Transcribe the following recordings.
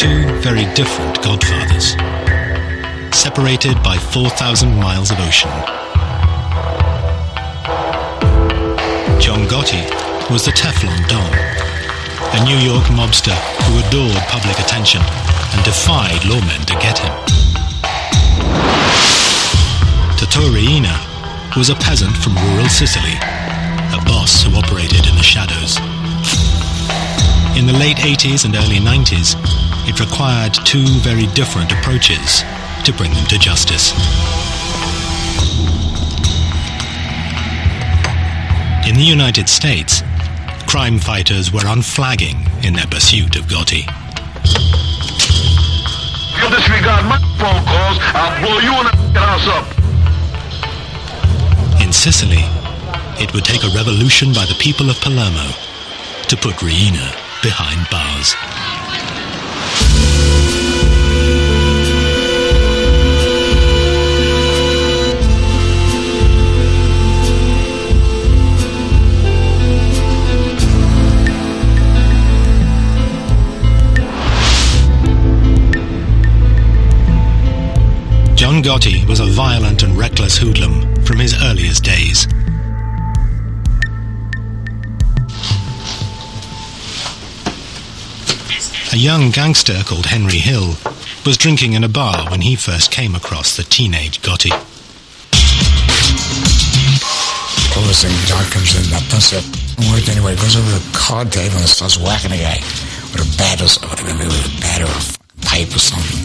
two very different godfathers, separated by 4,000 miles of ocean. John Gotti was the Teflon Don, a New York mobster who adored public attention and defied lawmen to get him. Tito Riina was a peasant from rural Sicily, a boss who operated in the shadows. In the late 80s and early 90s, it required two very different approaches to bring them to justice. In the United States, crime fighters were unflagging in their pursuit of Gotti. If you disregard my phone calls, I'll blow you and the house up. In Sicily, it would take a revolution by the people of Palermo to put Riina behind bars. John Gotti was a violent and reckless hoodlum from his earliest days. A young gangster called Henry Hill was drinking in a bar when he first came across the teenage Gotti. All of a sudden, John comes in, that puts it worked anyway, goes over to the card table and starts whacking the guy with a bat or a pipe or something.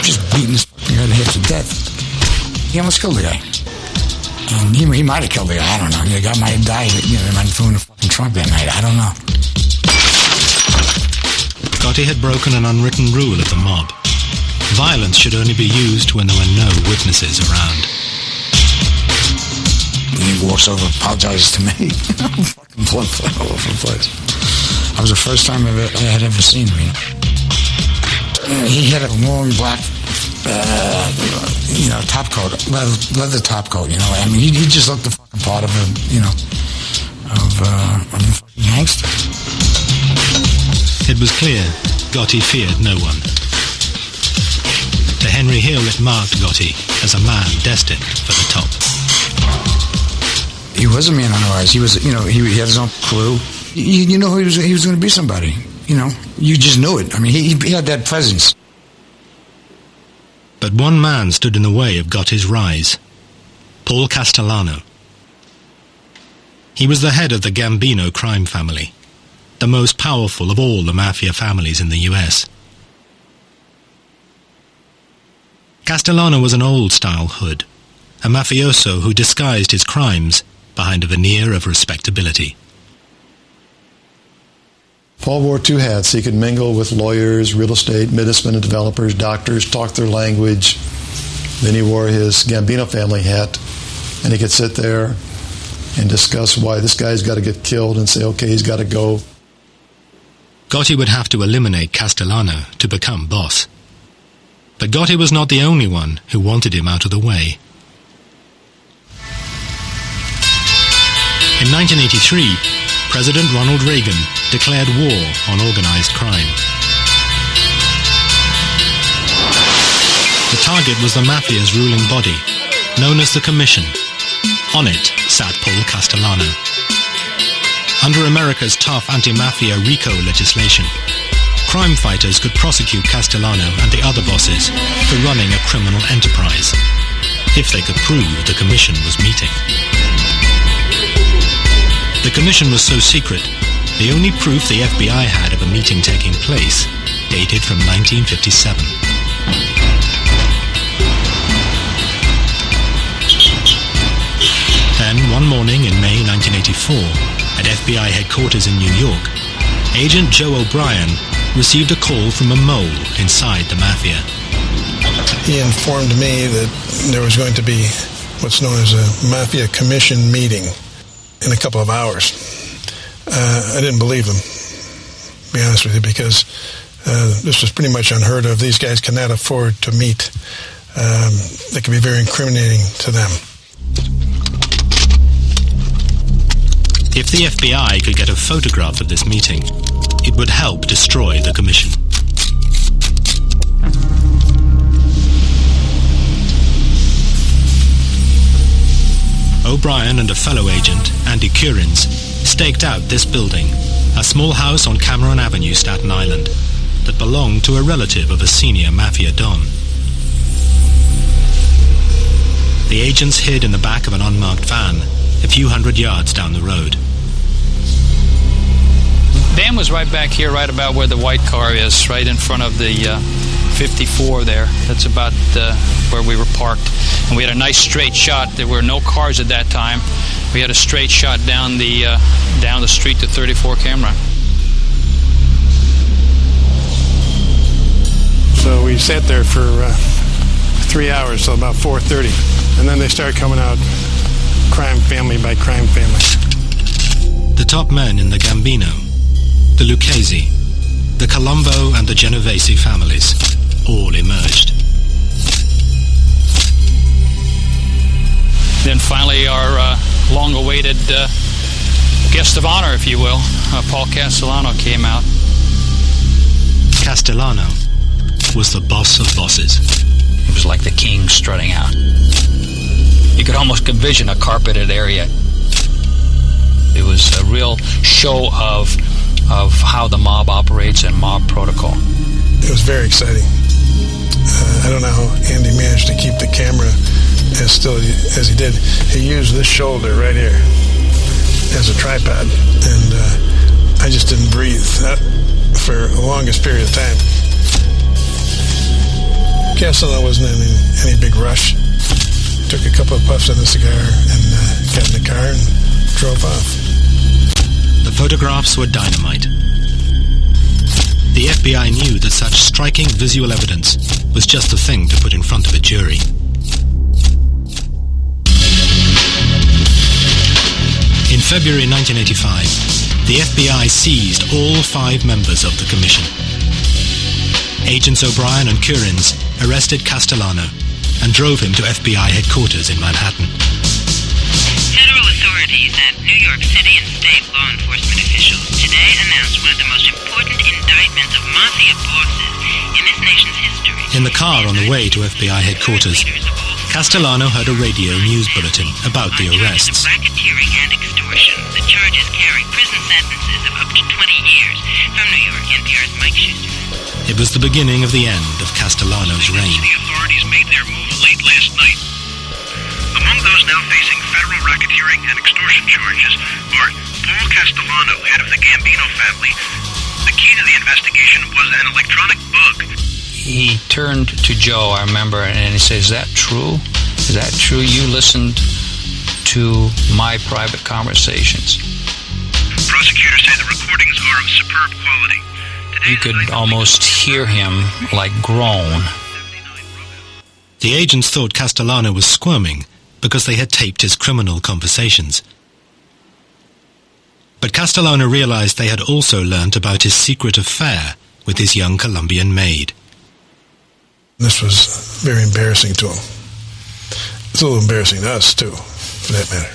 Just beating his fucking head half to death. He almost killed the guy. And he might have killed the guy, I don't know. The guy might have died, they might have thrown a fucking trunk that night, I don't know. Gotti had broken an unwritten rule of the mob. Violence should only be used when there were no witnesses around. He walks over, apologizes to me. Fucking blood all over the place. That was the first time I had ever seen him. He had a long black, top coat, leather top coat. I mean, he just looked the fucking part of a fucking gangster. It was clear Gotti feared no one. To Henry Hill, it marked Gotti as a man destined for the top. He was a man on the rise. He was, he had his own crew. You know he was going to be somebody. You just knew it. I mean, he had that presence. But one man stood in the way of Gotti's rise. Paul Castellano. He was the head of the Gambino crime family, the most powerful of all the Mafia families in the US. Castellano was an old-style hood, a mafioso who disguised his crimes behind a veneer of respectability. Paul wore two hats. He could mingle with lawyers, real estate, businessmen and developers, doctors, talk their language. Then he wore his Gambino family hat, and he could sit there and discuss why this guy's got to get killed and say, okay, he's got to go. Gotti would have to eliminate Castellano to become boss. But Gotti was not the only one who wanted him out of the way. In 1983, President Ronald Reagan declared war on organized crime. The target was the Mafia's ruling body, known as the Commission. On it sat Paul Castellano. Under America's tough anti-mafia RICO legislation, crime fighters could prosecute Castellano and the other bosses for running a criminal enterprise, if they could prove the Commission was meeting. The Commission was so secret, the only proof the FBI had of a meeting taking place dated from 1957. Then, one morning in May 1984, at FBI headquarters in New York, Agent Joe O'Brien received a call from a mole inside the Mafia. He informed me that there was going to be what's known as a Mafia Commission meeting in a couple of hours. I didn't believe him, to be honest with you, because this was pretty much unheard of. These guys cannot afford to meet. That can be very incriminating to them. If the FBI could get a photograph of this meeting, it would help destroy the commission. O'Brien and a fellow agent, Andy Curins, staked out this building, a small house on Cameron Avenue, Staten Island, that belonged to a relative of a senior Mafia don. The agents hid in the back of an unmarked van, a few hundred yards down the road. Van was right back here, right about where the white car is, right in front of the 54 there. That's about where we were parked. And we had a nice straight shot. There were no cars at that time. We had a straight shot down the street to 34 Cameron. So we sat there for 3 hours, till about 4:30. And then they started coming out crime family by crime family. The top men in the Gambino, the Lucchese, the Colombo and the Genovese families all emerged. Then finally our long-awaited guest of honor, if you will, Paul Castellano came out. Castellano was the boss of bosses. It was like the king strutting out. You could almost envision a carpeted area. It was a real show of how the mob operates and mob protocol. It was very exciting. I don't know how Andy managed to keep the camera as still as he did. He used this shoulder right here as a tripod, and I just didn't breathe for the longest period of time. Castellano wasn't in any big rush. Took a couple of puffs on the cigar and got in the car and drove off. The photographs were dynamite. The FBI knew that such striking visual evidence was just the thing to put in front of a jury. In February 1985, the FBI seized all 5 members of the commission. Agents O'Brien and Curins arrested Castellano and drove him to FBI headquarters in Manhattan. Federal authorities and New York City and state law enforcement officials today announced one of the most important indictments of Mafia bosses in this nation's history. In the car on the way to FBI headquarters, Castellano heard a radio news bulletin about the arrests. Racketeering and extortion. The charges carry prison sentences of up to 20 years. From New York, NPR's Mike Schuster. It was the beginning of the end of Castellano's reign. The authorities made their move late last night. Among those now facing federal racketeering and extortion charges are Paul Castellano, head of the Gambino family. The key to the investigation was an electronic bug. He turned to Joe, I remember, and he said, "Is that true? Is that true? You listened to my private conversations." Prosecutors say the recordings are of superb quality. You could almost hear him, like, groan. The agents thought Castellano was squirming because they had taped his criminal conversations. But Castellano realized they had also learnt about his secret affair with his young Colombian maid. This was very embarrassing to him. It's a little embarrassing to us, too, for that matter.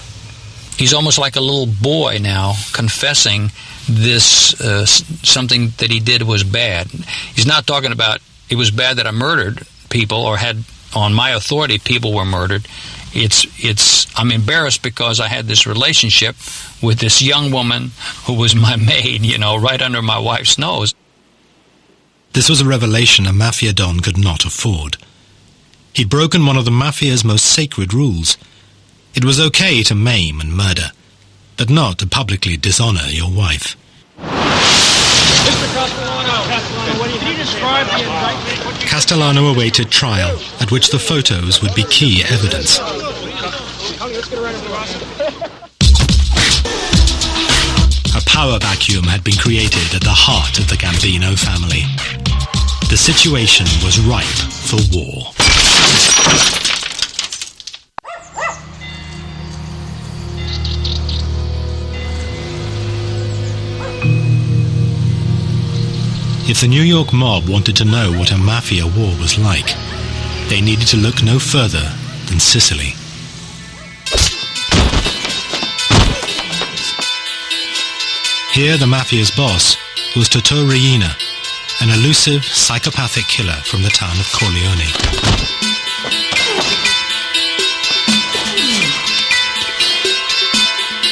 He's almost like a little boy now, confessing this, something that he did was bad. He's not talking about, it was bad that I murdered people or had, on my authority, people were murdered. I'm embarrassed because I had this relationship with this young woman who was my maid, right under my wife's nose. This was a revelation a Mafia don could not afford. He'd broken one of the Mafia's most sacred rules. It was okay to maim and murder, but not to publicly dishonor your wife. Castellano awaited trial, at which the photos would be key evidence. A power vacuum had been created at the heart of the Gambino family. The situation was ripe for war. If the New York mob wanted to know what a Mafia war was like, they needed to look no further than Sicily. Here the Mafia's boss was Totò Riina, an elusive, psychopathic killer from the town of Corleone.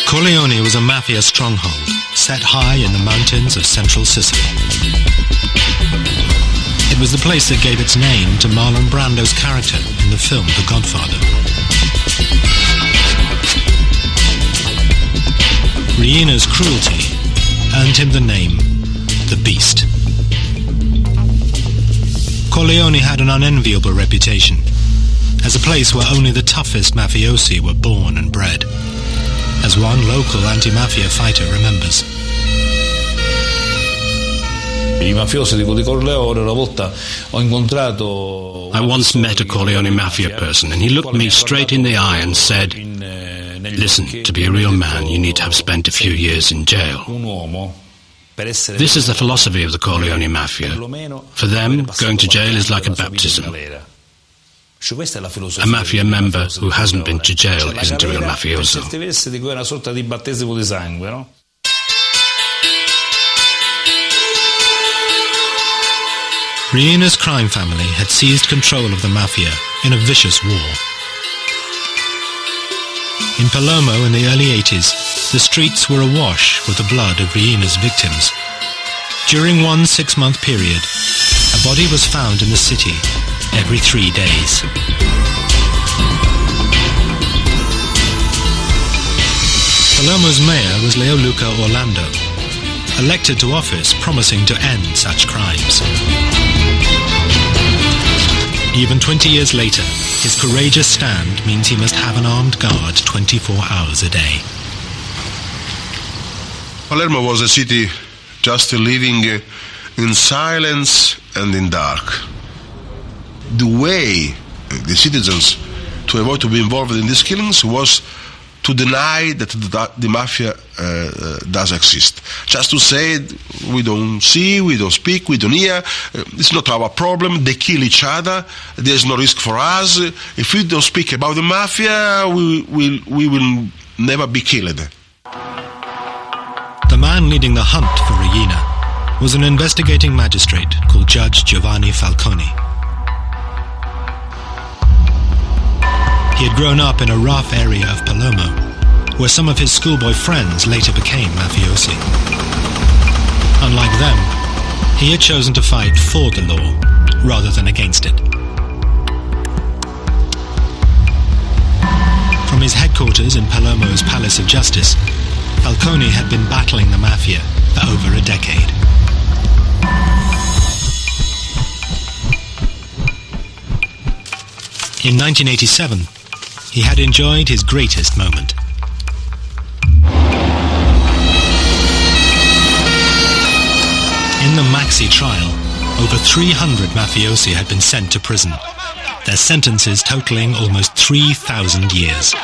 Corleone was a Mafia stronghold set high in the mountains of central Sicily. It was the place that gave its name to Marlon Brando's character in the film The Godfather. Riina's cruelty earned him the name The Beast. Corleone had an unenviable reputation as a place where only the toughest mafiosi were born and bred, as one local anti-mafia fighter remembers. I mafiosi di Corleone una volta ho incontrato. I once met a Corleone mafia person, and he looked me straight in the eye and said, "Listen, to be a real man, you need to have spent a few years in jail." This is the philosophy of the Corleone mafia. For them, going to jail is like a baptism. A mafia member who hasn't been to jail isn't a real mafioso. Riina's crime family had seized control of the Mafia in a vicious war. In Palermo in the early 80s, the streets were awash with the blood of Riina's victims. During one 6-month period, a body was found in the city every 3 days. Palermo's mayor was Leoluca Orlando, elected to office promising to end such crimes. Even 20 years later, his courageous stand means he must have an armed guard 24 hours a day. Palermo was a city just living in silence and in dark. The way the citizens to avoid to be involved in these killings was to deny that the mafia does exist. Just to say, we don't see, we don't speak, we don't hear, it's not our problem, they kill each other, there's no risk for us. If we don't speak about the mafia, we will never be killed. The man leading the hunt for Riina was an investigating magistrate called Judge Giovanni Falcone. He had grown up in a rough area of Palermo, where some of his schoolboy friends later became mafiosi. Unlike them, he had chosen to fight for the law rather than against it. From his headquarters in Palermo's Palace of Justice, Falcone had been battling the mafia for over a decade. In 1987, he had enjoyed his greatest moment. In the Maxi trial, over 300 mafiosi had been sent to prison, their sentences totaling almost 3,000 years.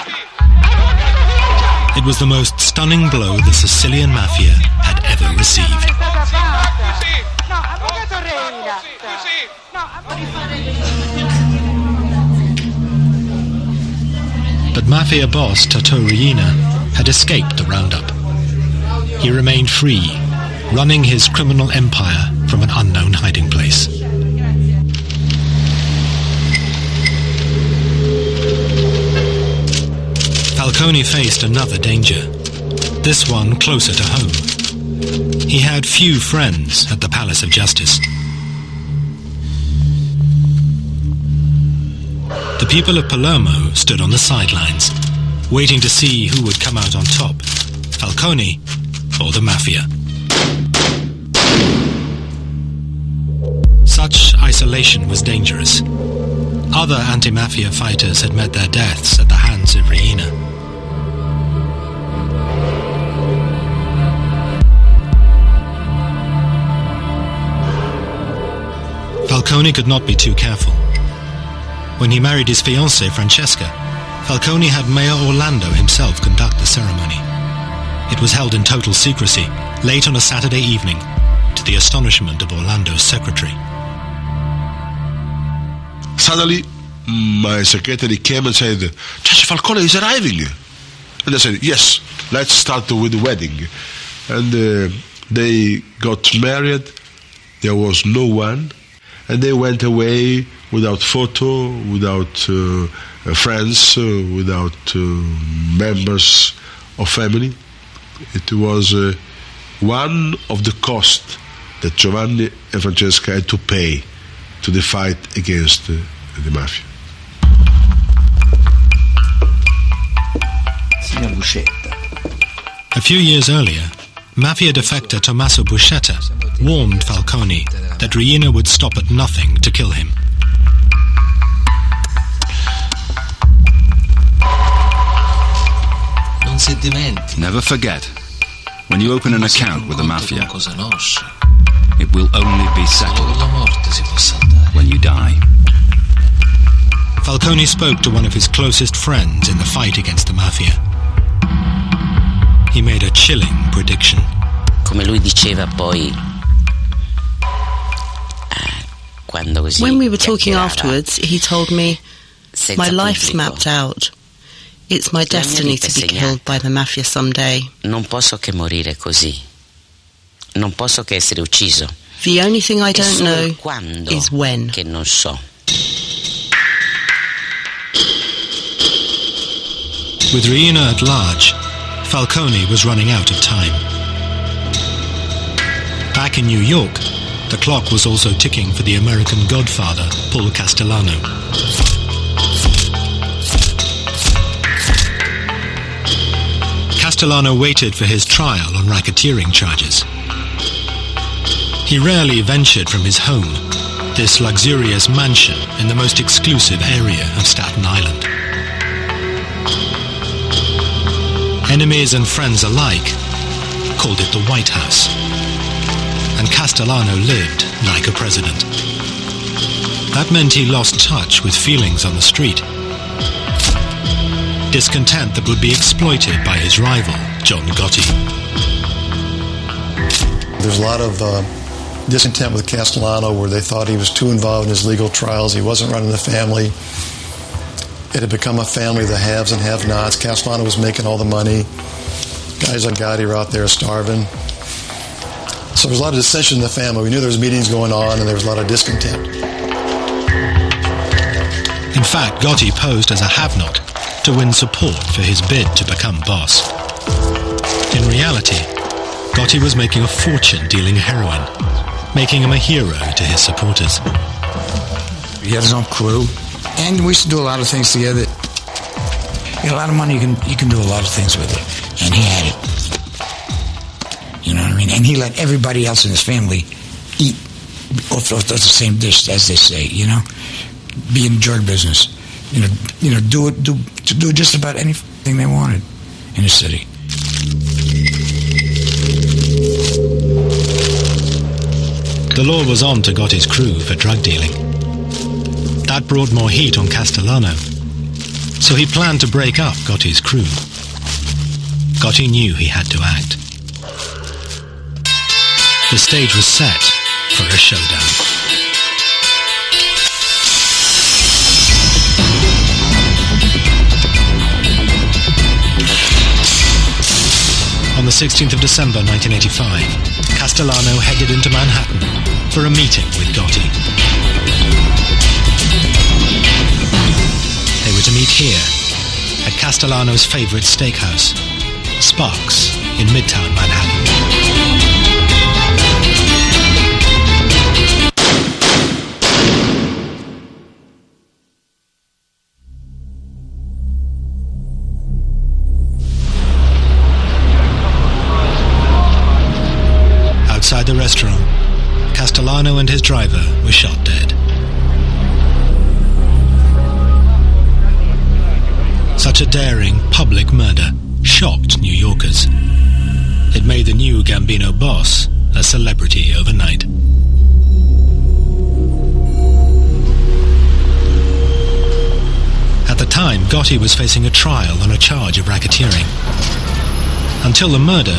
It was the most stunning blow the Sicilian mafia had ever received. But Mafia boss Totò Riina had escaped the roundup. He remained free, running his criminal empire from an unknown hiding place. Falcone faced another danger, this one closer to home. He had few friends at the Palace of Justice. The people of Palermo stood on the sidelines, waiting to see who would come out on top, Falcone or the Mafia. Such isolation was dangerous. Other anti-Mafia fighters had met their deaths at the hands of Riina. Falcone could not be too careful. When he married his fiancée, Francesca, Falcone had Mayor Orlando himself conduct the ceremony. It was held in total secrecy, late on a Saturday evening, to the astonishment of Orlando's secretary. Suddenly, my secretary came and said, Judge Falcone is arriving. And I said, yes, let's start with the wedding. and they got married. There was no one, and they went away without photo, without friends, without members of family. It was one of the costs that Giovanni and Francesca had to pay to the fight against the mafia. A few years earlier, Mafia defector Tommaso Buscetta warned Falcone that Riina would stop at nothing to kill him. Never forget, when you open an account with the Mafia, it will only be settled when you die. Falcone spoke to one of his closest friends in the fight against the Mafia. He made a chilling prediction. Come lui diceva poi, when we were talking afterwards, he told me, my life's mapped out. It's my destiny to be killed by the Mafia someday. Non posso che morire così. Non posso che essere ucciso. The only thing I don't know is when. Che non so. With Riina at large, Falcone was running out of time. Back in New York, the clock was also ticking for the American godfather, Paul Castellano. Castellano waited for his trial on racketeering charges. He rarely ventured from his home, this luxurious mansion in the most exclusive area of Staten Island. Enemies and friends alike called it the White House, and Castellano lived like a president. That meant he lost touch with feelings on the street. Discontent that would be exploited by his rival, John Gotti. There's a lot of discontent with Castellano where they thought he was too involved in his legal trials. He wasn't running the family. It had become a family of the haves and have-nots. Castellano was making all the money. Guys like Gotti were out there starving. So there was a lot of dissension in the family. We knew there was meetings going on and there was a lot of discontent. In fact, Gotti posed as a have-not to win support for his bid to become boss. In reality, Gotti was making a fortune dealing heroin, making him a hero to his supporters. He had his own crew, and we used to do a lot of things together. You know, a lot of money, you can do a lot of things with it, and he had it. You know what I mean? And he let everybody else in his family eat off the same dish, as they say. You know, be in the drug business. You know, do just about anything they wanted in the city. The law was on to Gotti's crew for drug dealing. That brought more heat on Castellano, so he planned to break up Gotti's crew. Gotti knew he had to act. The stage was set for a showdown. On the 16th of December 1985, Castellano headed into Manhattan for a meeting with Gotti. They were to meet here, at Castellano's favorite steakhouse, Sparks, in Midtown Manhattan. Outside the restaurant, Castellano and his driver were shot dead. Such a daring, public murder shocked New Yorkers. It made the new Gambino boss a celebrity overnight. At the time, Gotti was facing a trial on a charge of racketeering. Until the murder,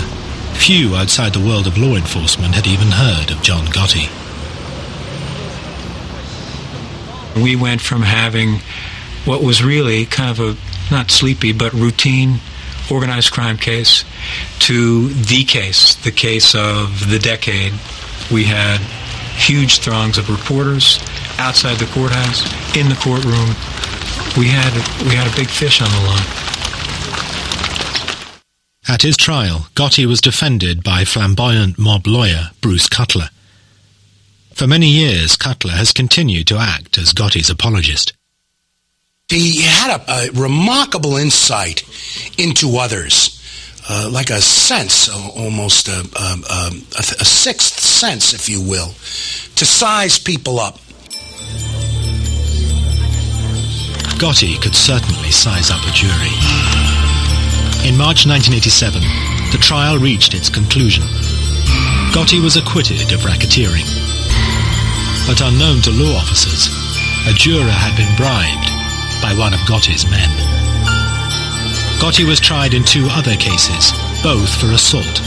few outside the world of law enforcement had even heard of John Gotti. We went from having what was really kind of a, not sleepy, but routine organized crime case to the case of the decade. We had huge throngs of reporters outside the courthouse, in the courtroom. We had a big fish on the line. At his trial, Gotti was defended by flamboyant mob lawyer Bruce Cutler. For many years, Cutler has continued to act as Gotti's apologist. He had a remarkable insight into others, like a sense, almost a sixth sense, if you will, to size people up. Gotti could certainly size up a jury. In March 1987, the trial reached its conclusion. Gotti was acquitted of racketeering. But unknown to law officers, a juror had been bribed by one of Gotti's men. Gotti was tried in 2 other cases, both for assault,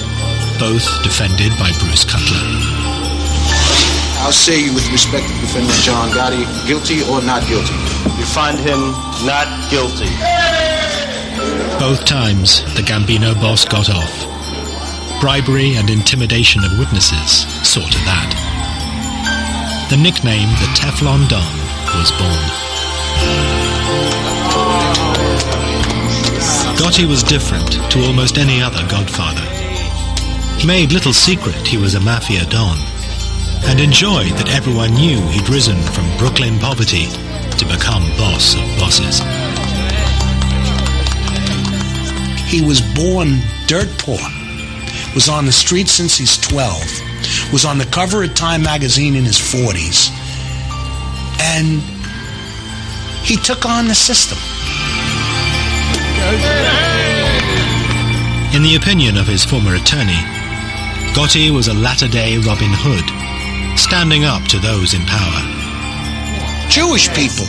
both defended by Bruce Cutler. I'll say with respect to defendant John Gotti, guilty or not guilty? You find him not guilty. Both times, the Gambino boss got off. Bribery and intimidation of witnesses saw to that. The nickname the Teflon Don was born. Gotti was different to almost any other godfather. He made little secret he was a Mafia Don, and enjoyed that everyone knew he'd risen from Brooklyn poverty to become boss of bosses. He was born dirt poor, was on the street since he's 12, was on the cover of Time magazine in his 40s, and he took on the system. In the opinion of his former attorney, Gotti was a latter-day Robin Hood, standing up to those in power. Jewish people,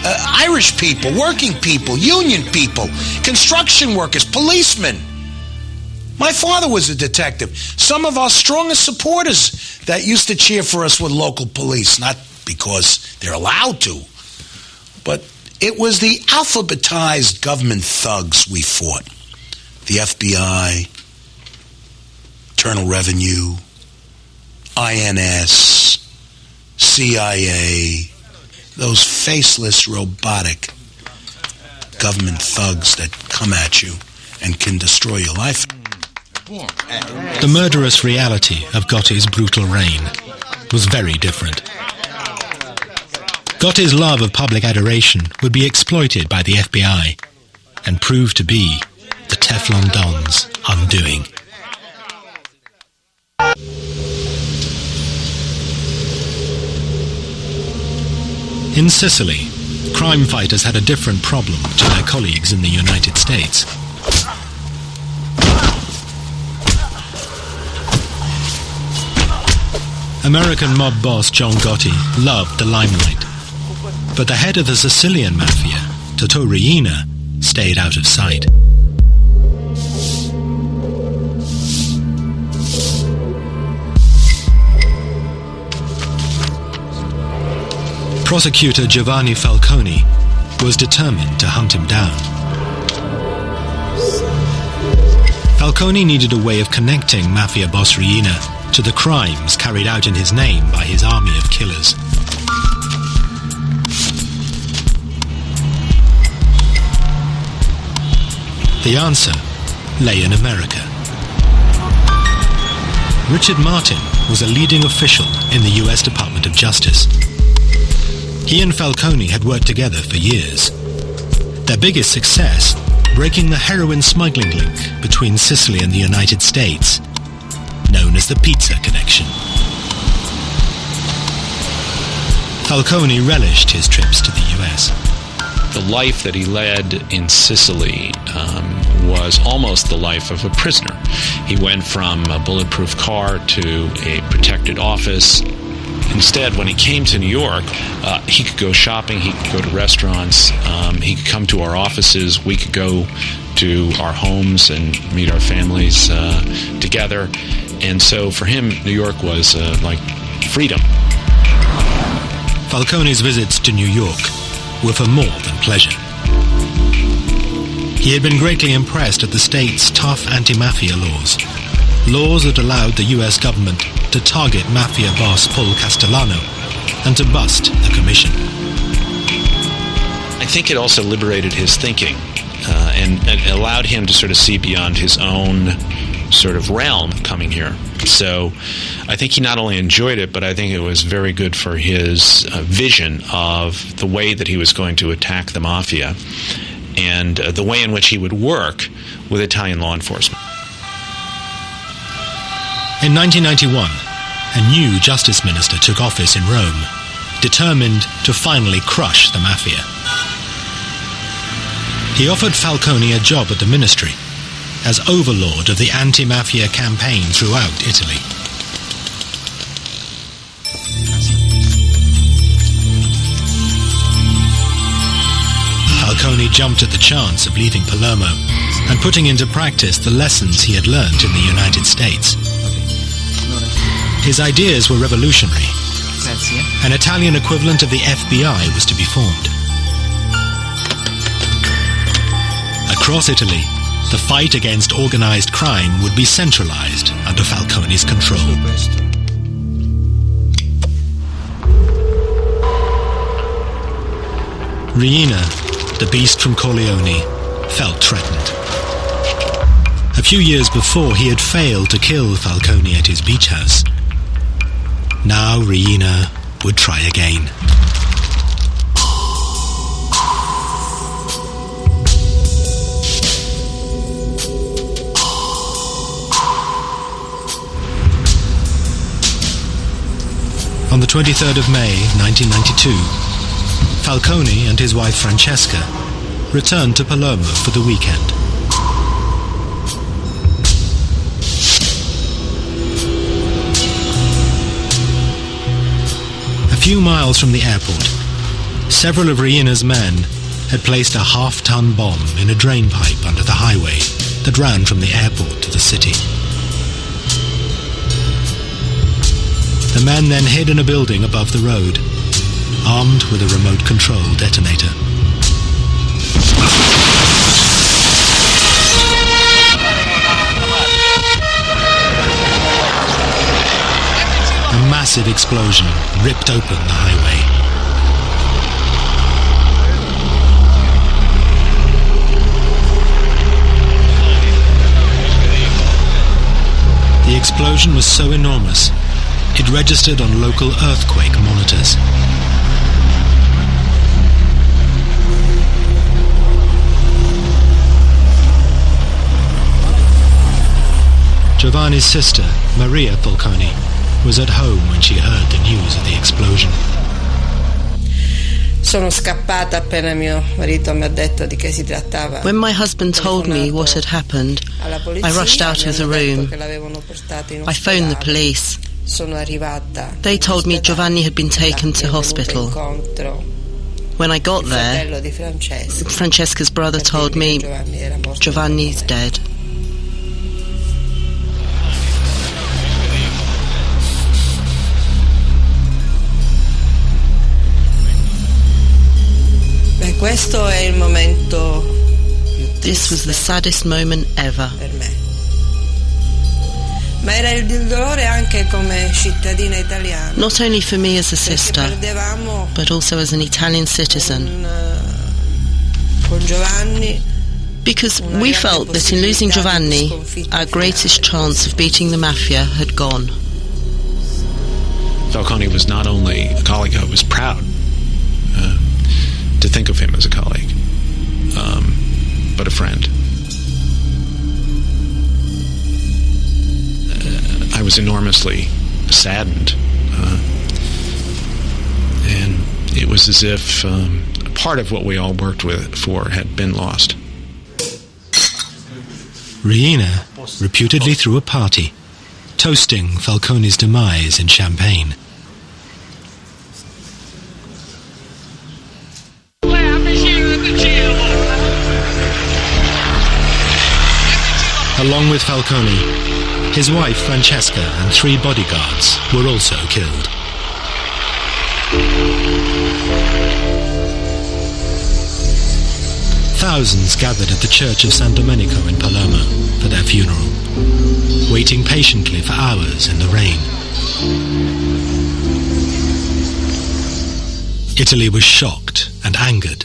Irish people, working people, union people, construction workers, policemen. My father was a detective. Some of our strongest supporters that used to cheer for us were local police, not because they're allowed to, but it was the alphabetized government thugs we fought. The FBI, Internal Revenue, INS, CIA, those faceless, robotic government thugs that come at you and can destroy your life. The murderous reality of Gotti's brutal reign was very different. Gotti's love of public adoration would be exploited by the FBI and prove to be the Teflon Don's undoing. In Sicily, crime fighters had a different problem to their colleagues in the United States. American mob boss John Gotti loved the limelight, but the head of the Sicilian Mafia, Totò Riina, stayed out of sight. Prosecutor Giovanni Falcone was determined to hunt him down. Falcone needed a way of connecting Mafia boss Riina to the crimes carried out in his name by his army of killers. The answer lay in America. Richard Martin was a leading official in the U.S. Department of Justice. He and Falcone had worked together for years. Their biggest success, breaking the heroin smuggling link between Sicily and the United States, known as the Pizza Connection. Falcone relished his trips to the U.S. The life that he led in Sicily was almost the life of a prisoner. He went from a bulletproof car to a protected office. Instead, when he came to New York, he could go shopping, he could go to restaurants, he could come to our offices, we could go to our homes and meet our families together. And so for him, New York was like freedom. Falcone's visits to New York were for more than pleasure. He had been greatly impressed at the state's tough anti-mafia laws that allowed the US government to target mafia boss Paul Castellano and to bust the commission. I think it also liberated his thinking and allowed him to sort of see beyond his own sort of realm coming here. So I think he not only enjoyed it, but I think it was very good for his vision of the way that he was going to attack the mafia and the way in which he would work with Italian law enforcement. In 1991, a new justice minister took office in Rome, determined to finally crush the mafia. He offered Falcone a job at the ministry as overlord of the anti-mafia campaign throughout Italy. Falcone jumped at the chance of leaving Palermo and putting into practice the lessons he had learned in the United States. His ideas were revolutionary. An Italian equivalent of the FBI was to be formed. Across Italy, the fight against organized crime would be centralized under Falcone's control. Riina, the beast from Corleone, felt threatened. A few years before, he had failed to kill Falcone at his beach house. Now Riina would try again. On the 23rd of May, 1992, Falcone and his wife Francesca returned to Palermo for the weekend. A few miles from the airport, several of Riina's men had placed a half-ton bomb in a drain pipe under the highway that ran from the airport to the city. The men then hid in a building above the road, armed with a remote control detonator. A massive explosion ripped open the highway. The explosion was so enormous, it registered on local earthquake monitors. Giovanni's sister, Maria Falcone, was at home when she heard the news of the explosion. Sono scappata appena mio marito mi ha detto di che si trattava. When my husband told me what had happened, I rushed out of the room. I phoned the police. They told me Giovanni had been taken to hospital. When I got there, Francesca's brother told me Giovanni's dead. Questo è il momento. This was the saddest moment ever. Per me. Ma era il dolore anche come cittadina italiana. Not only for me as a sister, but also as an Italian citizen. Con Giovanni. Because we felt that in losing Giovanni, our greatest chance of beating the mafia had gone. Falcone was not only a colleague, I was proud to think of him as a colleague, but a friend. I was enormously saddened, and it was as if part of what we all worked for had been lost. Riina reputedly threw a party, toasting Falcone's demise in champagne. Along with Falcone, his wife Francesca and 3 bodyguards were also killed. thousands gathered at the church of San Domenico in Palermo for their funeral, waiting patiently for hours in the rain. Italy was shocked and angered.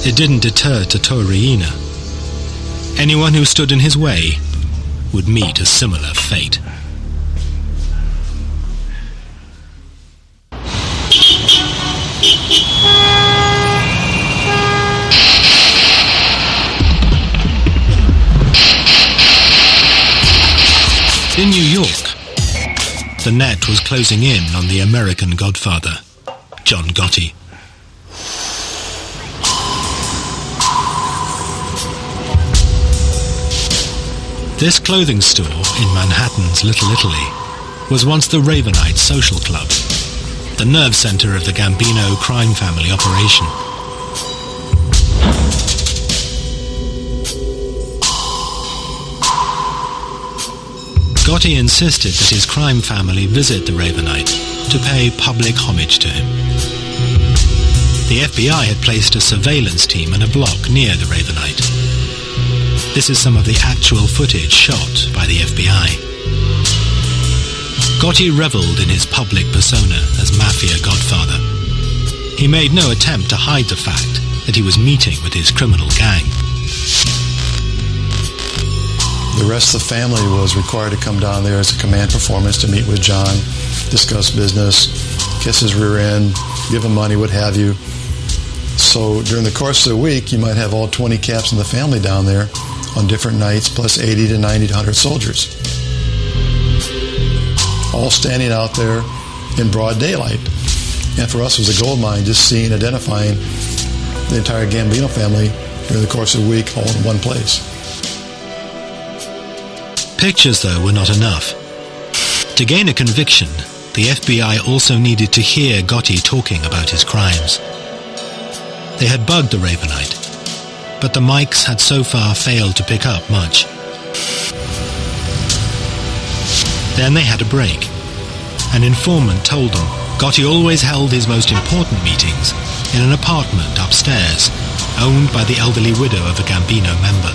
It didn't deter Tito Riina. Anyone who stood in his way would meet a similar fate. In New York, the net was closing in on the American godfather, John Gotti. This clothing store in Manhattan's Little Italy was once the Ravenite Social Club, the nerve center of the Gambino crime family operation. Gotti insisted that his crime family visit the Ravenite to pay public homage to him. The FBI had placed a surveillance team in a block near the Ravenite. This is some of the actual footage shot by the FBI. Gotti reveled in his public persona as Mafia godfather. He made no attempt to hide the fact that he was meeting with his criminal gang. The rest of the family was required to come down there as a command performance to meet with John, discuss business, kiss his rear end, give him money, what have you. So during the course of the week, you might have all 20 caps in the family down there on different nights, plus 80 to 90 to 100 soldiers, all standing out there in broad daylight. And for us, it was a gold mine, just seeing, identifying the entire Gambino family during the course of a week, all in one place. Pictures, though, were not enough. To gain a conviction, the FBI also needed to hear Gotti talking about his crimes. They had bugged the Ravenite, but the mics had so far failed to pick up much. Then they had a break. An informant told them Gotti always held his most important meetings in an apartment upstairs, owned by the elderly widow of a Gambino member.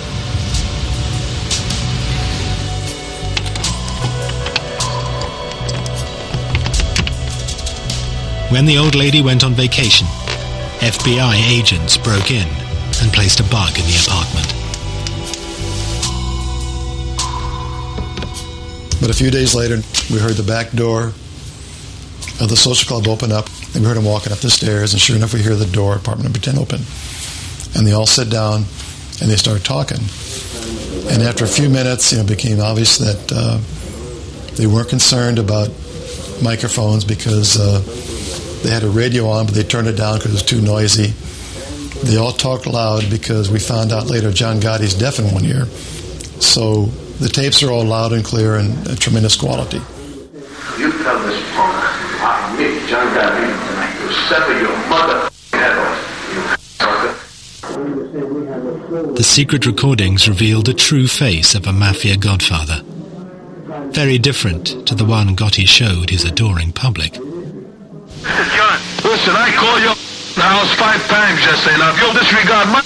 When the old lady went on vacation, FBI agents broke in and placed a bug in the apartment. But a few days later, we heard the back door of the social club open up, and we heard him walking up the stairs, and sure enough, we hear the door, apartment number 10, open. And they all sit down, and they start talking. And after a few minutes, it became obvious that they weren't concerned about microphones because they had a radio on, but they turned it down because it was too noisy. They all talked loud because we found out later John Gotti's deaf in one ear. So the tapes are all loud and clear and tremendous quality. You tell this punk, me, John Gotti, to sever your mother head off, you sucker. The secret recordings revealed the true face of a Mafia godfather, very different to the one Gotti showed his adoring public. John, listen, I called your house 5 times yesterday. Now, if you'll disregard my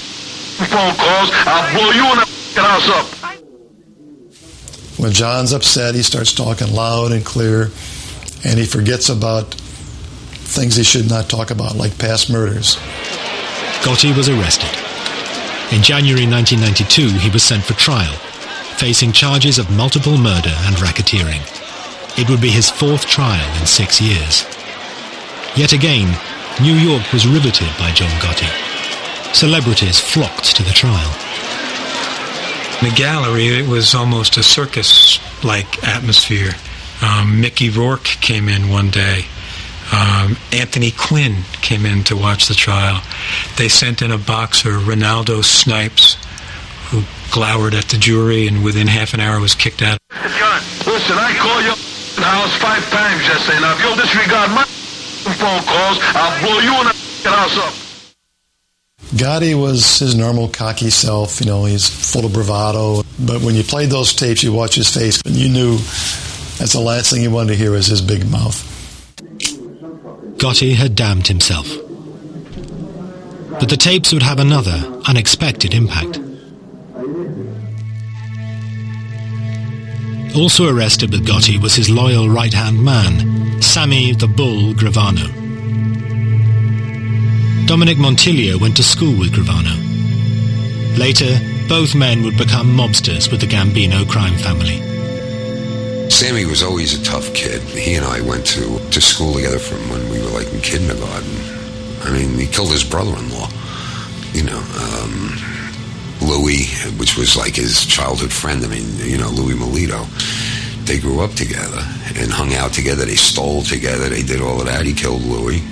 phone calls, I'll blow you and the house up. When John's upset, he starts talking loud and clear, and he forgets about things he should not talk about, like past murders. Gotti was arrested. In January 1992, he was sent for trial, facing charges of multiple murder and racketeering. It would be his 4th trial in 6 years. Yet again, New York was riveted by John Gotti. Celebrities flocked to the trial. In the gallery, it was almost a circus-like atmosphere. Mickey Rourke came in one day. Anthony Quinn came in to watch the trial. They sent in a boxer, Ronaldo Snipes, who glowered at the jury and within half an hour was kicked out. John, listen, I called your house 5 times yesterday. Now, if you'll disregard my phone calls, I'll blow you and the house up. Gotti was his normal cocky self, he's full of bravado. But when you played those tapes, you watch his face, and you knew that's the last thing you wanted to hear was his big mouth. Gotti had damned himself. But the tapes would have another, unexpected impact. Also arrested with Gotti was his loyal right-hand man, Sammy the Bull Gravano. Dominic Montiglio went to school with Gravano. Later, both men would become mobsters with the Gambino crime family. Sammy was always a tough kid. He and I went to school together from when we were like in kindergarten. I mean, he killed his brother-in-law, Louis, which was like his childhood friend. I mean, Louis Melito. They grew up together and hung out together. They stole together. They did all of that. He killed Louis.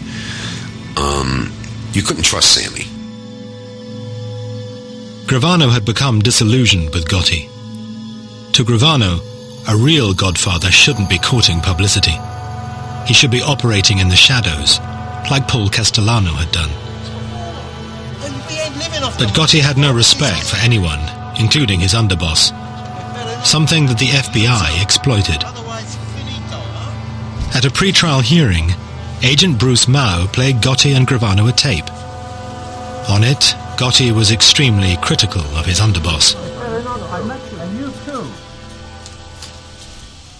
You couldn't trust Sammy. Gravano had become disillusioned with Gotti. To Gravano, a real godfather shouldn't be courting publicity. He should be operating in the shadows, like Paul Castellano had done. But Gotti had no respect for anyone, including his underboss, something that the FBI exploited. At a pre-trial hearing, Agent Bruce Mao played Gotti and Gravano a tape. On it, Gotti was extremely critical of his underboss.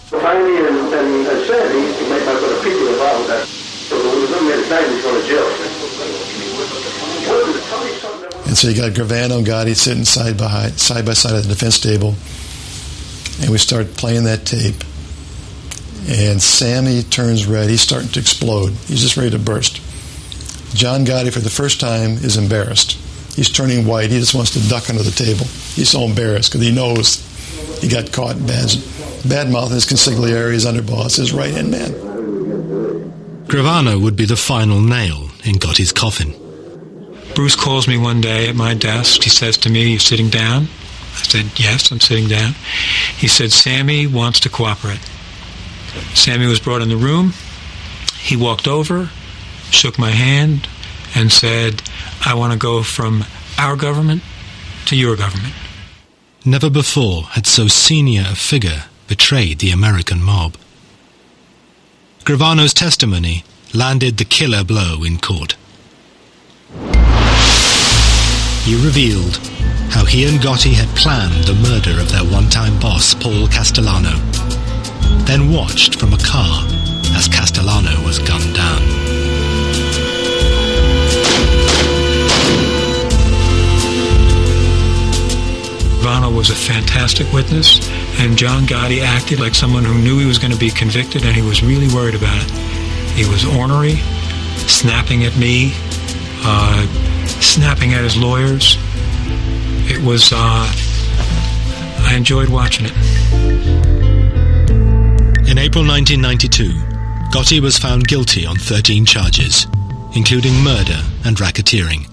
Finally, and said he might not put a picture about that. So there was no many times he's going to jail. And so you got Gravano and Gotti sitting side by side at the defense table, and we start playing that tape. And Sammy turns red. He's starting to explode. He's just ready to burst. John Gotti, for the first time, is embarrassed. He's turning white. He just wants to duck under the table. He's so embarrassed because he knows he got caught bad mouthing his consigliere, his underboss, his right-hand man. Gravano would be the final nail in Gotti's coffin. Bruce calls me one day at my desk. He says to me, "You sitting down?" I said, "Yes, I'm sitting down." He said, "Sammy wants to cooperate." Sammy was brought in the room. He walked over, shook my hand, and said, "I want to go from our government to your government." Never before had so senior a figure betrayed the American mob. Gravano's testimony landed the killer blow in court. He revealed how he and Gotti had planned the murder of their one-time boss, Paul Castellano, then watched from a car as Castellano was gunned down. Gravano was a fantastic witness, and John Gotti acted like someone who knew he was going to be convicted, and he was really worried about it. He was ornery, snapping at me, snapping at his lawyers. It was, I enjoyed watching it. In April 1992, Gotti was found guilty on 13 charges, including murder and racketeering.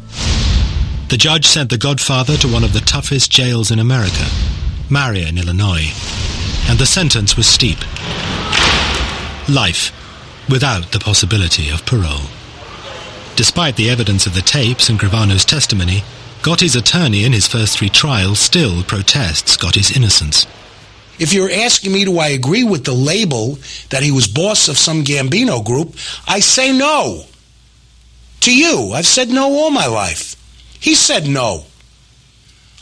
The judge sent the Godfather to one of the toughest jails in America, Marion, Illinois, and the sentence was steep. Life, without the possibility of parole. Despite the evidence of the tapes and Gravano's testimony, Gotti's attorney in his first 3 trials still protests Gotti's innocence. If you're asking me, do I agree with the label that he was boss of some Gambino group, I say no. To you, I've said no all my life. He said no.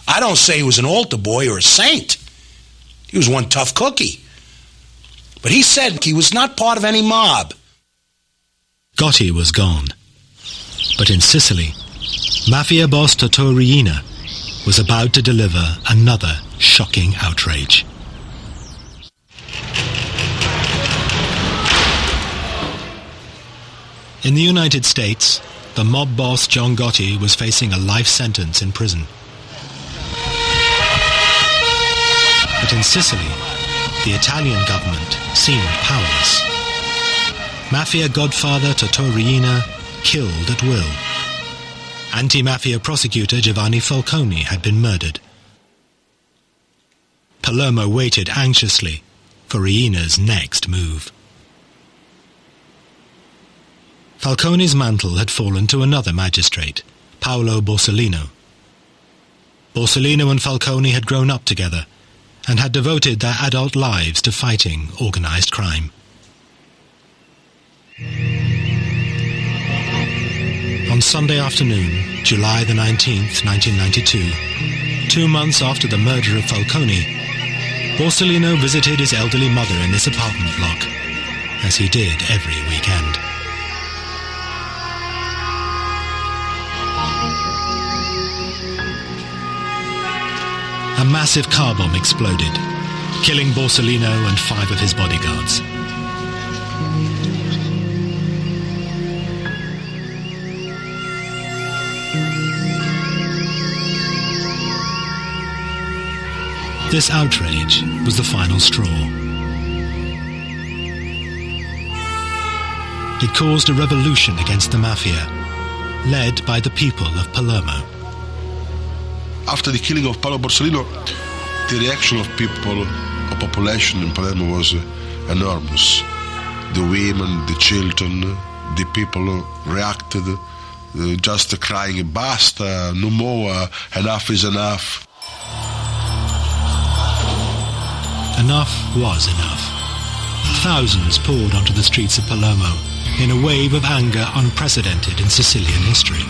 I don't say he was an altar boy or a saint. He was one tough cookie. But he said he was not part of any mob. Gotti was gone. But in Sicily, Mafia boss Totò Riina was about to deliver another shocking outrage. In the United States, the mob boss John Gotti was facing a life sentence in prison. But in Sicily, the Italian government seemed powerless. Mafia godfather Totò Riina killed at will. Anti-mafia prosecutor Giovanni Falcone had been murdered. Palermo waited anxiously for Riina's next move. Falcone's mantle had fallen to another magistrate, Paolo Borsellino. Borsellino and Falcone had grown up together and had devoted their adult lives to fighting organized crime. On Sunday afternoon, July the 19th, 1992, 2 months after the murder of Falcone, Borsellino visited his elderly mother in this apartment block, as he did every weekend. A massive car bomb exploded, killing Borsellino and 5 of his bodyguards. This outrage was the final straw. It caused a revolution against the Mafia, led by the people of Palermo. After the killing of Paolo Borsellino, the reaction of people, of population in Palermo was enormous. The women, the children, the people reacted just crying, "Basta, no more, enough is enough." Enough was enough. Thousands poured onto the streets of Palermo in a wave of anger unprecedented in Sicilian history.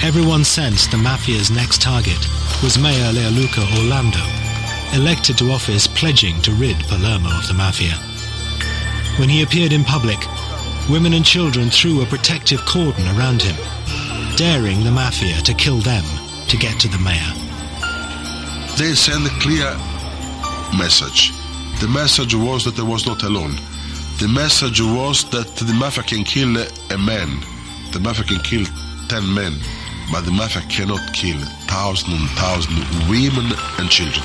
Everyone sensed the Mafia's next target was Mayor Leoluca Orlando, elected to office pledging to rid Palermo of the Mafia. When he appeared in public, women and children threw a protective cordon around him, daring the Mafia to kill them to get to the mayor. They sent a clear message. The message was that I was not alone. The message was that the Mafia can kill a man. The Mafia can kill 10 men, but the Mafia cannot kill thousands and thousands of women and children.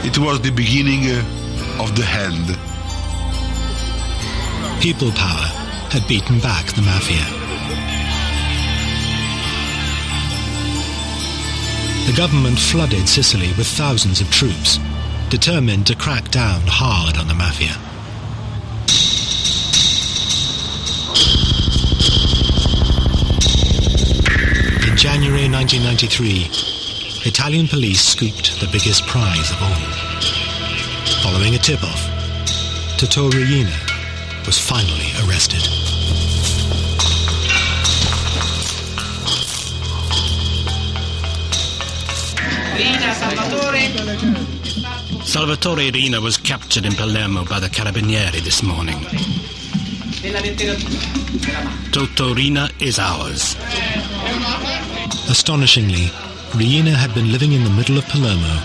It was the beginning of the end. People power had beaten back the Mafia. The government flooded Sicily with thousands of troops, determined to crack down hard on the Mafia. In January 1993, Italian police scooped the biggest prize of all. Following a tip-off, Tito Riina was finally arrested. Salvatore Riina was captured in Palermo by the Carabinieri this morning. Toto Riina is ours. Astonishingly, Riina had been living in the middle of Palermo,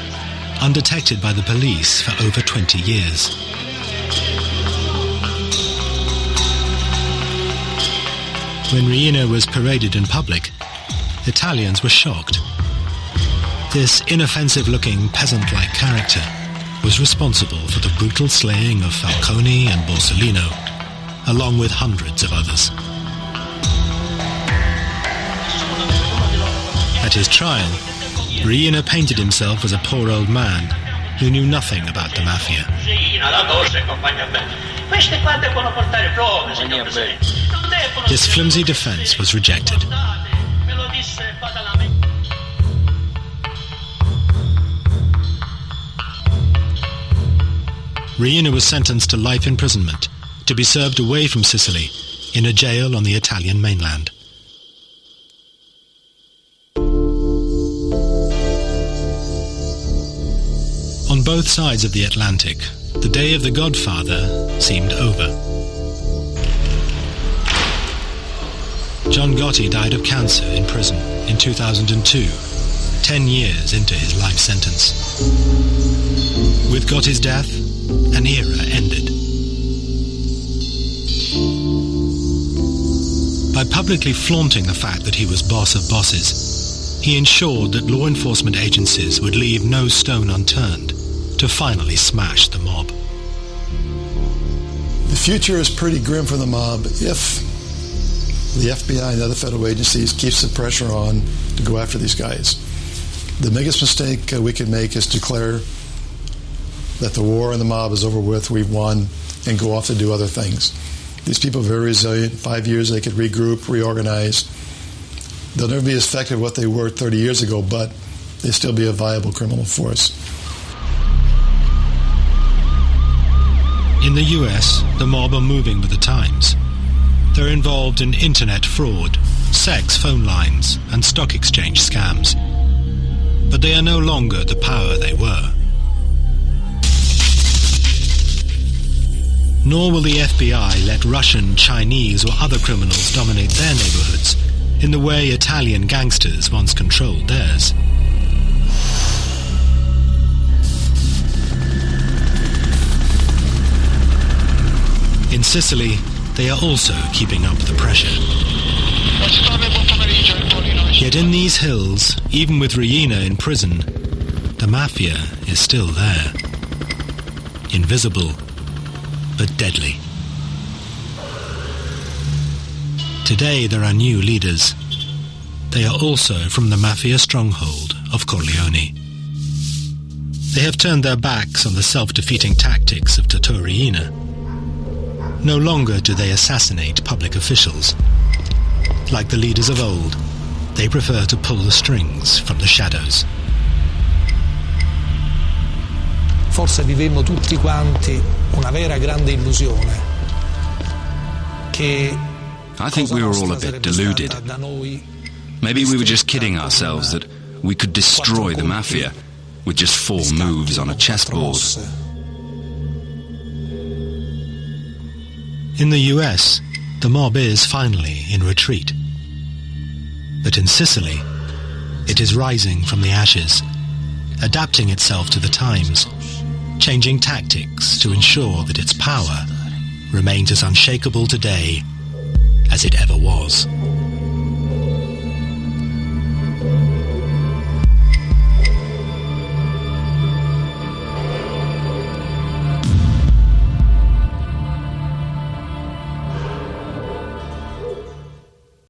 undetected by the police for over 20 years. When Riina was paraded in public, Italians were shocked. This inoffensive-looking, peasant-like character was responsible for the brutal slaying of Falcone and Borsellino, along with hundreds of others. At his trial, Riina painted himself as a poor old man who knew nothing about the Mafia. His flimsy defense was rejected. Riina was sentenced to life imprisonment, to be served away from Sicily, in a jail on the Italian mainland. On both sides of the Atlantic, the day of the Godfather seemed over. John Gotti died of cancer in prison in 2002, 10 years into his life sentence. With Gotti's death, an era ended. By publicly flaunting the fact that he was boss of bosses, he ensured that law enforcement agencies would leave no stone unturned to finally smash the mob. The future is pretty grim for the mob if the FBI and other federal agencies keeps the pressure on to go after these guys. The biggest mistake we could make is declare that the war and the mob is over with, we've won, and go off to do other things. These people are very resilient. 5 years they could regroup, reorganize. They'll never be as effective as what they were 30 years ago, but they'll still be a viable criminal force. In the US, the mob are moving with the times. They're involved in internet fraud, sex phone lines, and stock exchange scams. But they are no longer the power they were. Nor will the FBI let Russian, Chinese, or other criminals dominate their neighborhoods in the way Italian gangsters once controlled theirs. In Sicily, they are also keeping up the pressure. Yet in these hills, even with Riina in prison, the Mafia is still there. Invisible, but deadly. Today there are new leaders. They are also from the Mafia stronghold of Corleone. They have turned their backs on the self-defeating tactics of Tito Riina. No longer do they assassinate public officials. Like the leaders of old, they prefer to pull the strings from the shadows. Forse vivemmo tutti quanti una vera grande illusione. I think we were all a bit deluded. Maybe we were just kidding ourselves that we could destroy the Mafia with just 4 moves on a chessboard. In the US, the mob is finally in retreat. But in Sicily, it is rising from the ashes, adapting itself to the times, changing tactics to ensure that its power remains as unshakable today as it ever was.